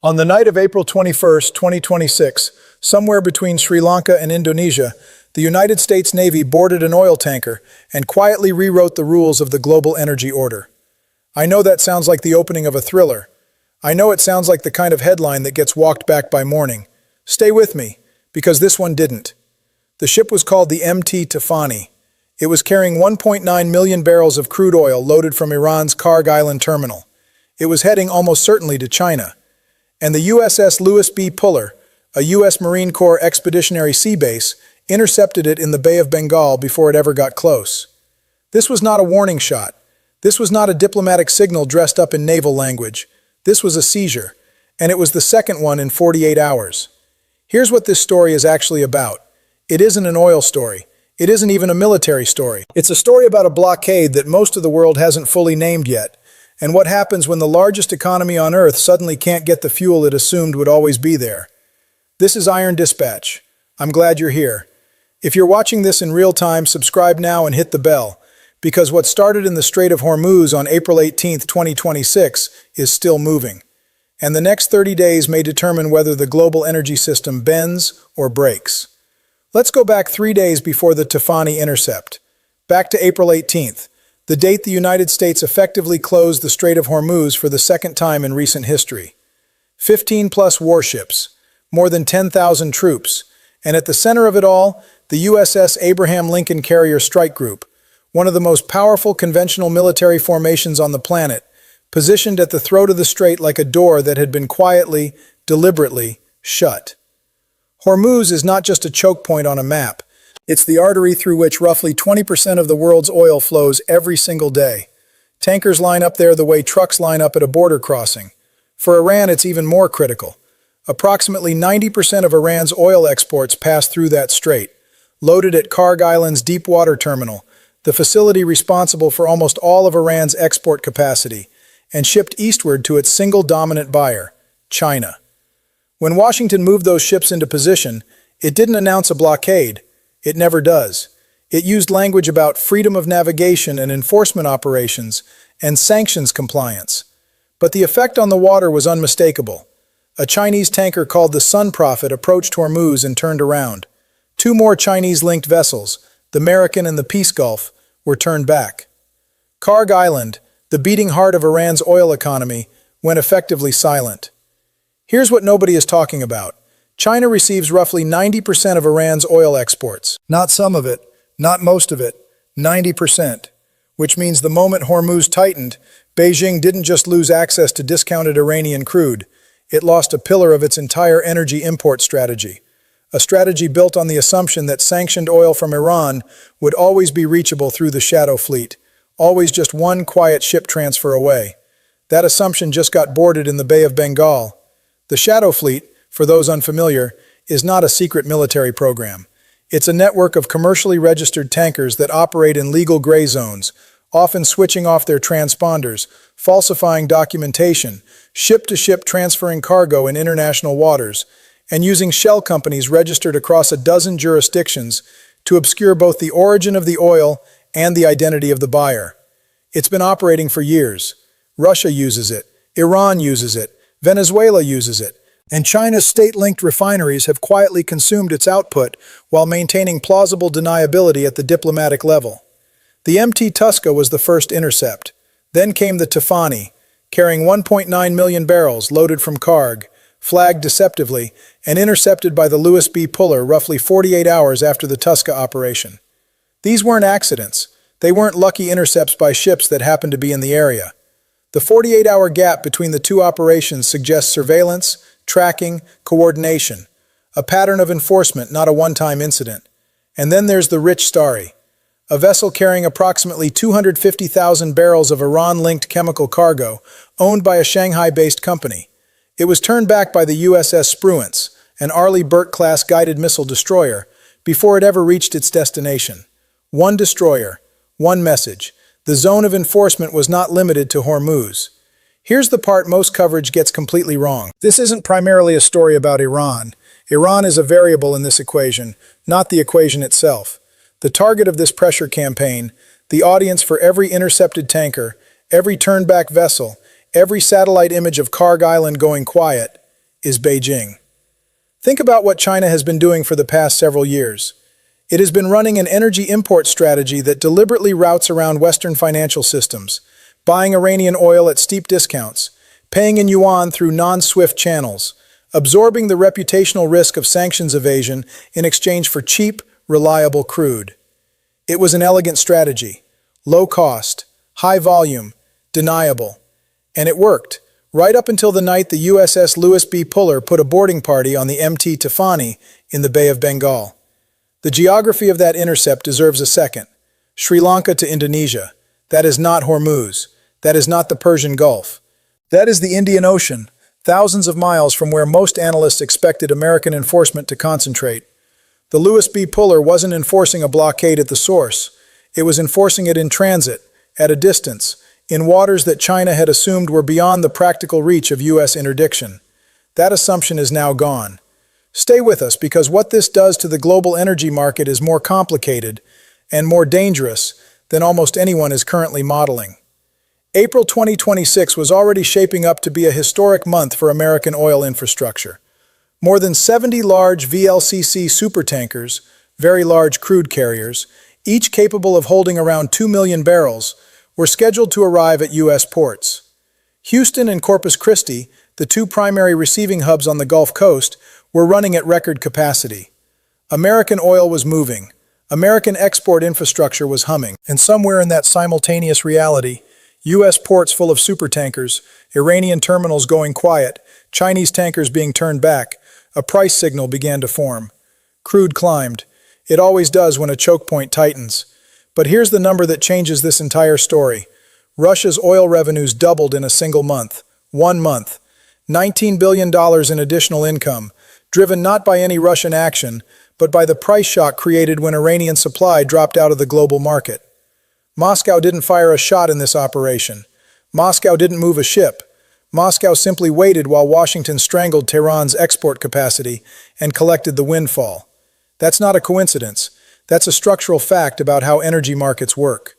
On the night of April 21st, 2026, somewhere between Sri Lanka and Indonesia, the United States Navy boarded an oil tanker and quietly rewrote the rules of the global energy order. I know that sounds like the opening of a thriller. I know it sounds like the kind of headline that gets walked back by morning. Stay with me, because this one didn't. The ship was called the MT Tfani. It was carrying 1.9 million barrels of crude oil loaded from Iran's Kharg Island terminal. It was heading almost certainly to China. And the USS Lewis B. Puller, a U.S. Marine Corps expeditionary sea base, intercepted it in the Bay of Bengal before it ever got close. This was not a warning shot. This was not a diplomatic signal dressed up in naval language. This was a seizure, and it was the second one in 48 hours. Here's what this story is actually about. It isn't an oil story. It isn't even a military story. It's a story about a blockade that most of the world hasn't fully named yet, and what happens when the largest economy on Earth suddenly can't get the fuel it assumed would always be there. This is Iron Dispatch. I'm glad you're here. If you're watching this in real time, subscribe now and hit the bell, because what started in the Strait of Hormuz on April 18, 2026 is still moving. And the next 30 days may determine whether the global energy system bends or breaks. Let's go back 3 days before the Tfani intercept. Back to April 18th, the date the United States effectively closed the Strait of Hormuz for the second time in recent history. 15+ warships, more than 10,000 troops, and at the center of it all, the USS Abraham Lincoln Carrier Strike Group, one of the most powerful conventional military formations on the planet, positioned at the throat of the strait like a door that had been quietly, deliberately shut. Hormuz is not just a choke point on a map. It's the artery through which roughly 20% of the world's oil flows every single day. Tankers line up there the way trucks line up at a border crossing. For Iran, it's even more critical. Approximately 90% of Iran's oil exports pass through that strait, loaded at Kharg Island's deep water terminal, the facility responsible for almost all of Iran's export capacity, and shipped eastward to its single dominant buyer, China. When Washington moved those ships into position, it didn't announce a blockade. It never does. It used language about freedom of navigation and enforcement operations and sanctions compliance. But the effect on the water was unmistakable. A Chinese tanker called the Sun Prophet approached Hormuz and turned around. 2 more Chinese-linked vessels, the Merican and the Peace Gulf, were turned back. Kharg Island, the beating heart of Iran's oil economy, went effectively silent. Here's what nobody is talking about. China receives roughly 90% of Iran's oil exports. Not some of it, not most of it, 90%. Which means the moment Hormuz tightened, Beijing didn't just lose access to discounted Iranian crude, it lost a pillar of its entire energy import strategy. A strategy built on the assumption that sanctioned oil from Iran would always be reachable through the shadow fleet, always just one quiet ship transfer away. That assumption just got boarded in the Bay of Bengal. The shadow fleet, for those unfamiliar, is not a secret military program. It's a network of commercially registered tankers that operate in legal gray zones, often switching off their transponders, falsifying documentation, ship-to-ship transferring cargo in international waters, and using shell companies registered across a dozen jurisdictions to obscure both the origin of the oil and the identity of the buyer. It's been operating for years. Russia uses it, Iran uses it, Venezuela uses it, and China's state-linked refineries have quietly consumed its output while maintaining plausible deniability at the diplomatic level. The MT Tusca was the first intercept. Then came the Tfani, carrying 1.9 million barrels loaded from Kharg, flagged deceptively, and intercepted by the Lewis B. Puller roughly 48 hours after the Tusca operation. These weren't accidents. They weren't lucky intercepts by ships that happened to be in the area. The 48-hour gap between the two operations suggests surveillance, tracking, coordination, a pattern of enforcement, not a one-time incident. And then there's the Rich Starry, a vessel carrying approximately 250,000 barrels of Iran-linked chemical cargo, owned by a Shanghai-based company. It was turned back by the USS Spruance, an Arleigh Burke-class guided missile destroyer, before it ever reached its destination. One destroyer, one message. The zone of enforcement was not limited to Hormuz. Here's the part most coverage gets completely wrong. This isn't primarily a story about Iran. Iran is a variable in this equation, not the equation itself. The target of this pressure campaign, the audience for every intercepted tanker, every turned-back vessel, every satellite image of Kharg Island going quiet, is Beijing. Think about what China has been doing for the past several years. It has been running an energy import strategy that deliberately routes around Western financial systems, buying Iranian oil at steep discounts, paying in yuan through non-SWIFT channels, absorbing the reputational risk of sanctions evasion in exchange for cheap, reliable crude. It was an elegant strategy, low cost, high volume, deniable. And it worked, right up until the night the USS Louis B. Puller put a boarding party on the MT Tfani in the Bay of Bengal. The geography of that intercept deserves a second. Sri Lanka to Indonesia. That is not Hormuz. That is not the Persian Gulf. That is the Indian Ocean, thousands of miles from where most analysts expected American enforcement to concentrate. The Louis B. Puller wasn't enforcing a blockade at the source. It was enforcing it in transit, at a distance, in waters that China had assumed were beyond the practical reach of U.S. interdiction. That assumption is now gone. Stay with us, because what this does to the global energy market is more complicated and more dangerous than almost anyone is currently modeling. April 2026 was already shaping up to be a historic month for American oil infrastructure. More than 70 large VLCC supertankers, very large crude carriers, each capable of holding around 2 million barrels, were scheduled to arrive at U.S. ports. Houston and Corpus Christi, the two primary receiving hubs on the Gulf Coast, were running at record capacity. American oil was moving. American export infrastructure was humming. And somewhere in that simultaneous reality, U.S. ports full of supertankers, Iranian terminals going quiet, Chinese tankers being turned back, a price signal began to form. Crude climbed. It always does when a choke point tightens. But here's the number that changes this entire story. Russia's oil revenues doubled in a single month. 1 month. $19 billion in additional income, driven not by any Russian action, but by the price shock created when Iranian supply dropped out of the global market. Moscow didn't fire a shot in this operation. Moscow didn't move a ship. Moscow simply waited while Washington strangled Tehran's export capacity and collected the windfall. That's not a coincidence. That's a structural fact about how energy markets work.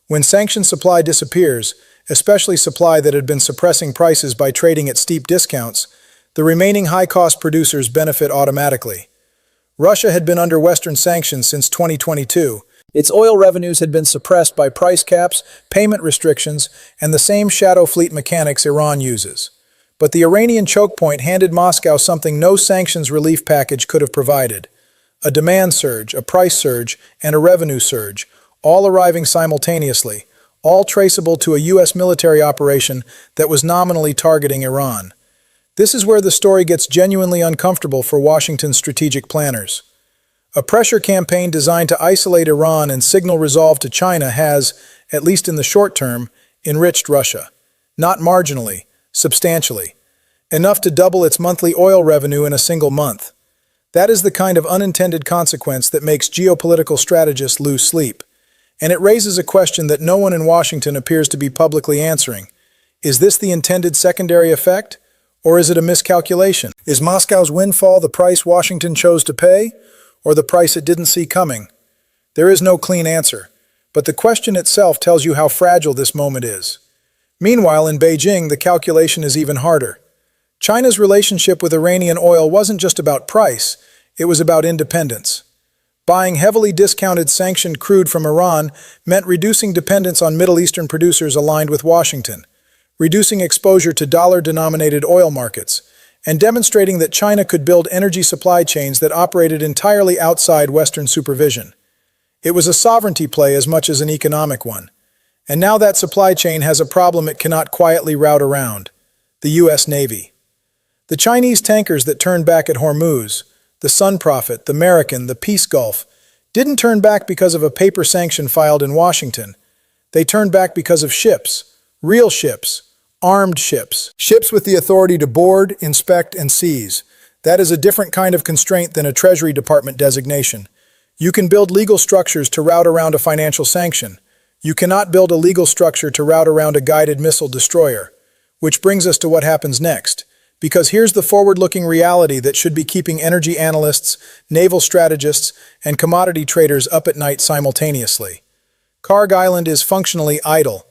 When sanctioned supply disappears, especially supply that had been suppressing prices by trading at steep discounts, the remaining high-cost producers benefit automatically. Russia had been under Western sanctions since 2022. Its oil revenues had been suppressed by price caps, payment restrictions, and the same shadow fleet mechanics Iran uses. But the Iranian choke point handed Moscow something no sanctions relief package could have provided. A demand surge, a price surge, and a revenue surge, all arriving simultaneously, all traceable to a U.S. military operation that was nominally targeting Iran. This is where the story gets genuinely uncomfortable for Washington's strategic planners. A pressure campaign designed to isolate Iran and signal resolve to China has, at least in the short term, enriched Russia. Not marginally, substantially. Enough to double its monthly oil revenue in a single month. That is the kind of unintended consequence that makes geopolitical strategists lose sleep. And it raises a question that no one in Washington appears to be publicly answering. Is this the intended secondary effect? Or is it a miscalculation? Is Moscow's windfall the price Washington chose to pay? Or the price it didn't see coming? There is no clean answer, but the question itself tells you how fragile this moment is. Meanwhile, in Beijing, the calculation is even harder. China's relationship with Iranian oil wasn't just about price, it was about independence. Buying heavily discounted sanctioned crude from Iran meant reducing dependence on Middle Eastern producers aligned with Washington, reducing exposure to dollar-denominated oil markets, and demonstrating that China could build energy supply chains that operated entirely outside Western supervision. It was a sovereignty play as much as an economic one. And now that supply chain has a problem it cannot quietly route around: the U.S. Navy. The Chinese tankers that turned back at Hormuz, the Sun Prophet, the Merican, the Peace Gulf, didn't turn back because of a paper sanction filed in Washington. They turned back because of ships, real ships, armed ships. Ships with the authority to board, inspect, and seize. That is a different kind of constraint than a Treasury Department designation. You can build legal structures to route around a financial sanction. You cannot build a legal structure to route around a guided missile destroyer. Which brings us to what happens next. Because here's the forward-looking reality that should be keeping energy analysts, naval strategists, and commodity traders up at night simultaneously. Kharg Island is functionally idle.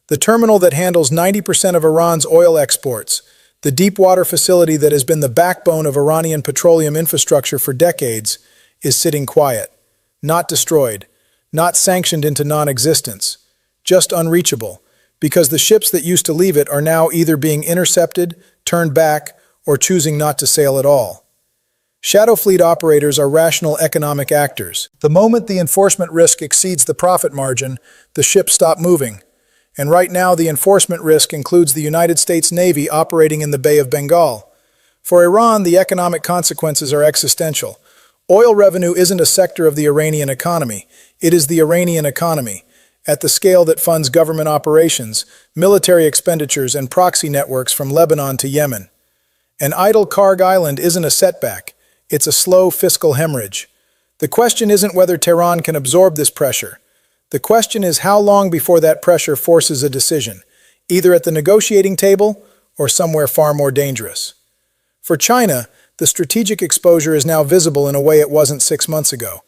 The terminal that handles 90% of Iran's oil exports, The deep-water facility that has been the backbone of Iranian petroleum infrastructure for decades is sitting quiet, not destroyed, not sanctioned into non-existence, just unreachable, because the ships that used to leave it are now either being intercepted, turned back, or choosing not to sail at all. Shadow fleet operators are rational economic actors. The moment the enforcement risk exceeds the profit margin, the ships stop moving. And right now the enforcement risk includes the United States Navy operating in the Bay of Bengal. For Iran, the economic consequences are existential. Oil revenue isn't a sector of the Iranian economy. It is the Iranian economy, at the scale that funds government operations, military expenditures, and proxy networks from Lebanon to Yemen. An idle Kharg Island isn't a setback. It's a slow fiscal hemorrhage. The question isn't whether Tehran can absorb this pressure. The question is how long before that pressure forces a decision, either at the negotiating table or somewhere far more dangerous. For China, the strategic exposure is now visible in a way it wasn't 6 months ago.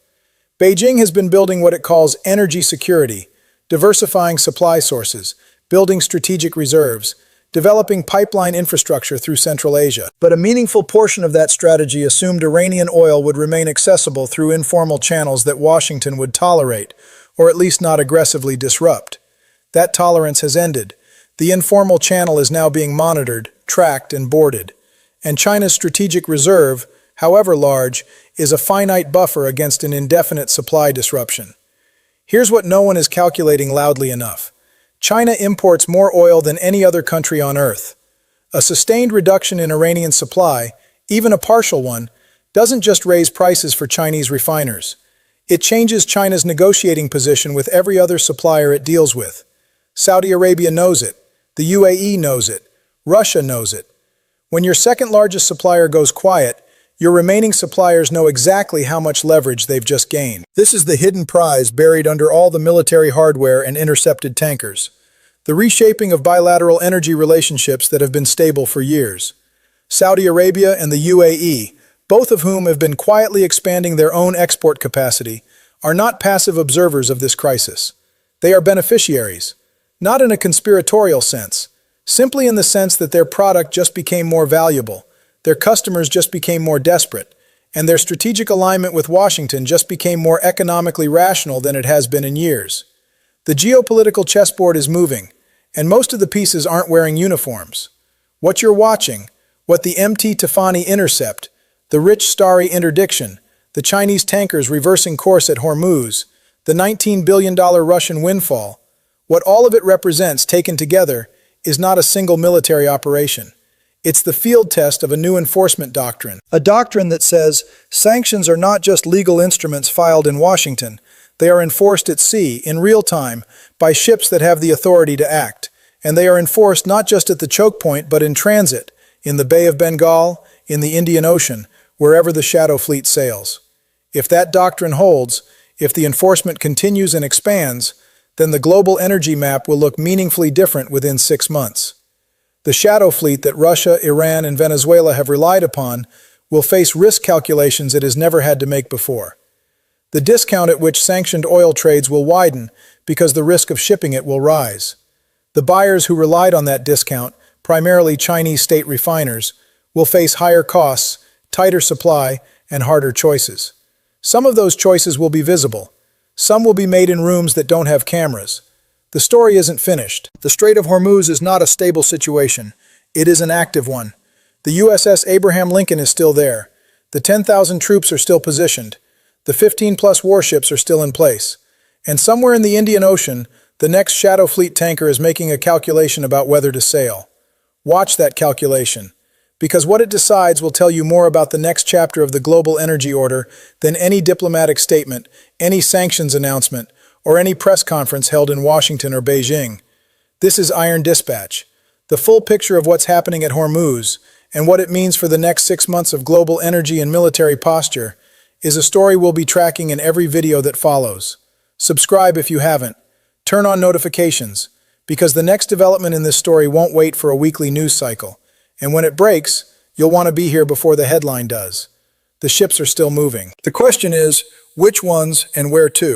Beijing has been building what it calls energy security, diversifying supply sources, building strategic reserves, developing pipeline infrastructure through Central Asia. But a meaningful portion of that strategy assumed Iranian oil would remain accessible through informal channels that Washington would tolerate, or at least not aggressively disrupt. That tolerance has ended. The informal channel is now being monitored, tracked, and boarded. And China's strategic reserve, however large, is a finite buffer against an indefinite supply disruption. Here's what no one is calculating loudly enough. China imports more oil than any other country on Earth. A sustained reduction in Iranian supply, even a partial one, doesn't just raise prices for Chinese refiners. It changes China's negotiating position with every other supplier it deals with. Saudi Arabia knows it. The UAE knows it. Russia knows it. When your second largest supplier goes quiet, your remaining suppliers know exactly how much leverage they've just gained. This is the hidden prize buried under all the military hardware and intercepted tankers. The reshaping of bilateral energy relationships that have been stable for years. Saudi Arabia and the UAE, both of whom have been quietly expanding their own export capacity, are not passive observers of this crisis. They are beneficiaries, not in a conspiratorial sense, simply in the sense that their product just became more valuable. Their customers just became more desperate, and their strategic alignment with Washington just became more economically rational than it has been in years. The geopolitical chessboard is moving, and most of the pieces aren't wearing uniforms. What you're watching, what the MT Tfani intercept, the Rich Starry interdiction, the Chinese tankers reversing course at Hormuz, the $19 billion Russian windfall, what all of it represents taken together is not a single military operation. It's the field test of a new enforcement doctrine. A doctrine that says sanctions are not just legal instruments filed in Washington. They are enforced at sea, in real time, by ships that have the authority to act. And they are enforced not just at the choke point, but in transit, in the Bay of Bengal, in the Indian Ocean, wherever the shadow fleet sails. If that doctrine holds, if the enforcement continues and expands, then the global energy map will look meaningfully different within 6 months. The shadow fleet that Russia, Iran, and Venezuela have relied upon will face risk calculations it has never had to make before. The discount at which sanctioned oil trades will widen because the risk of shipping it will rise. The buyers who relied on that discount, primarily Chinese state refiners, will face higher costs, tighter supply, and harder choices. Some of those choices will be visible. Some will be made in rooms that don't have cameras. The story isn't finished. The Strait of Hormuz is not a stable situation. It is an active one. The USS Abraham Lincoln is still there. The 10,000 troops are still positioned. The 15-plus warships are still in place. And somewhere in the Indian Ocean, the next Shadow Fleet tanker is making a calculation about whether to sail. Watch that calculation, because what it decides will tell you more about the next chapter of the global energy order than any diplomatic statement, any sanctions announcement, or any press conference held in Washington or Beijing. This is Iron Dispatch, the full picture of what's happening at Hormuz and what it means for the next 6 months of global energy and military posture is a story we'll be tracking in every video that follows. Subscribe if you haven't. Turn on notifications, because the next development in this story won't wait for a weekly news cycle. And when it breaks, you'll want to be here before the headline does. The ships are still moving. The question is, which ones and where to?